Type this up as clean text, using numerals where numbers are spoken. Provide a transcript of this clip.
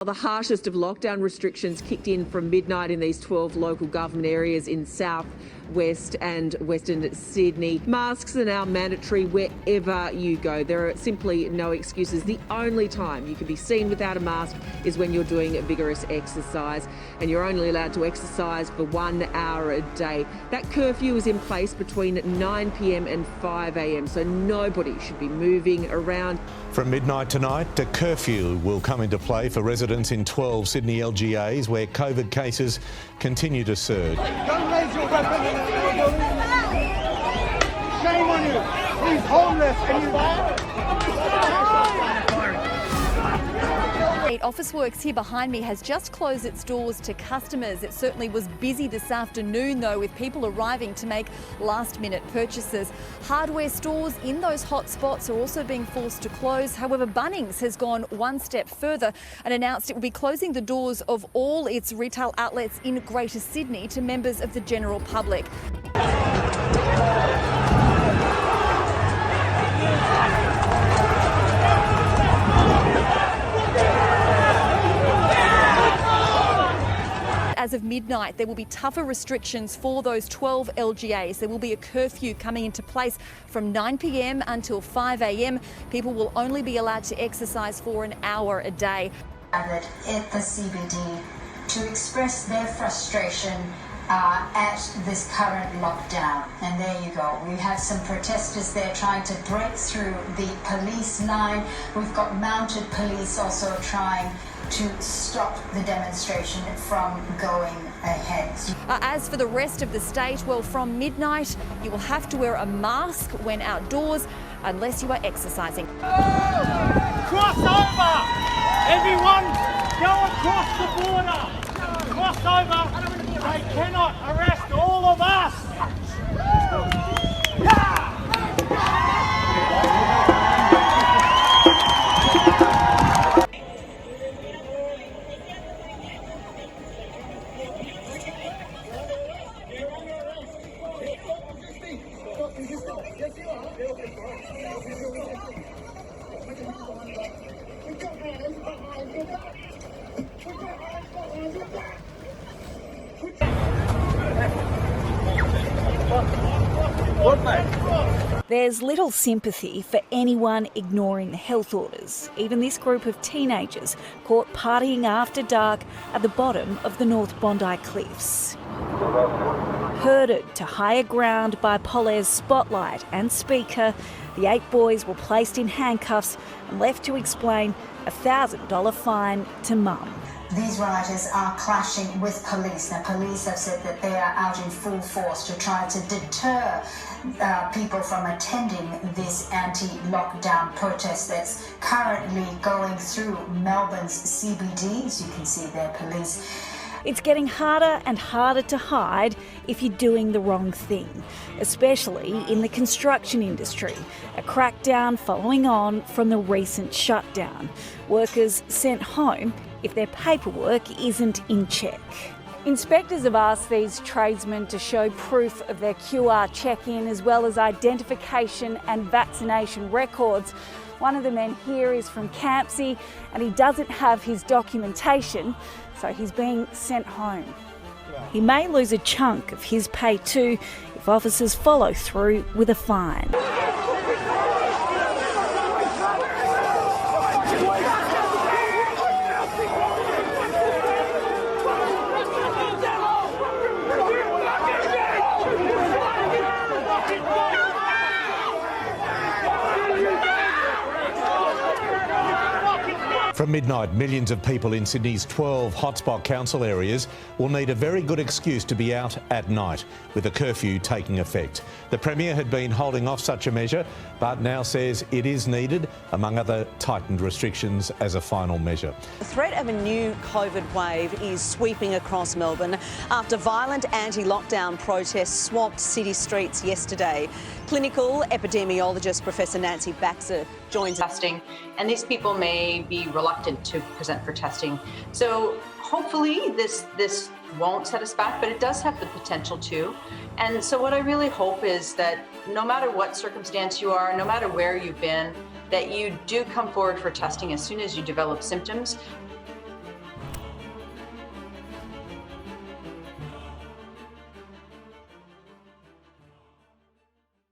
The harshest of lockdown restrictions kicked in from midnight in these 12 local government areas in South, West and Western Sydney. Masks are now mandatory wherever you go. There are simply no excuses. The only time you can be seen without a mask is when you're doing vigorous exercise, and you're only allowed to exercise for 1 hour a day. That curfew is in place between 9 p.m. and 5 a.m, so nobody should be moving around. From midnight tonight, a curfew will come into play for residents in 12 Sydney LGAs where COVID cases continue to surge. Don't raise your weapon. Shame on you. He's homeless and you... Officeworks here behind me has just closed its doors to customers. It certainly was busy this afternoon though, with people arriving to make last-minute purchases. Hardware stores in those hot spots are also being forced to close. However, Bunnings has gone one step further and announced it will be closing the doors of all its retail outlets in Greater Sydney to members of the general public. As of midnight, there will be tougher restrictions for those 12 LGAs. There will be a curfew coming into place from 9 p.m. until 5 a.m. People will only be allowed to exercise for an hour a day. Gathered at the CBD to express their frustration at this current lockdown. And there you go. We have some protesters there trying to break through the police line. We've got mounted police also trying to stop the demonstration from going ahead. As for the rest of the state, well, from midnight, you will have to wear a mask when outdoors unless you are exercising. Cross over! Everyone, go across the border! Cross over! They cannot arrest all of us! There's little sympathy for anyone ignoring the health orders, even this group of teenagers caught partying after dark at the bottom of the North Bondi Cliffs. Herded to higher ground by Polaire's spotlight and speaker, the 8 boys were placed in handcuffs and left to explain a $1,000 fine to mum. These rioters are clashing with police. Now, police have said that they are out in full force to try to deter people from attending this anti-lockdown protest that's currently going through Melbourne's CBD. As you can see there, police. It's getting harder and harder to hide if you're doing the wrong thing, especially in the construction industry. A crackdown following on from the recent shutdown. Workers sent home if their paperwork isn't in check. Inspectors have asked these tradesmen to show proof of their QR check-in as well as identification and vaccination records. One of the men here is from Campsie and he doesn't have his documentation, so he's being sent home. He may lose a chunk of his pay too if officers follow through with a fine. From midnight, millions of people in Sydney's 12 hotspot council areas will need a very good excuse to be out at night, with a curfew taking effect. The Premier had been holding off such a measure, but now says it is needed, among other tightened restrictions as a final measure. The threat of a new COVID wave is sweeping across Melbourne after violent anti-lockdown protests swamped city streets yesterday. Clinical epidemiologist Professor Nancy Baxter joins testing, and these people may be reluctant to present for testing. So hopefully this won't set us back, but it does have the potential to. And so what I really hope is that no matter what circumstance you are, no matter where you've been, that you do come forward for testing as soon as you develop symptoms,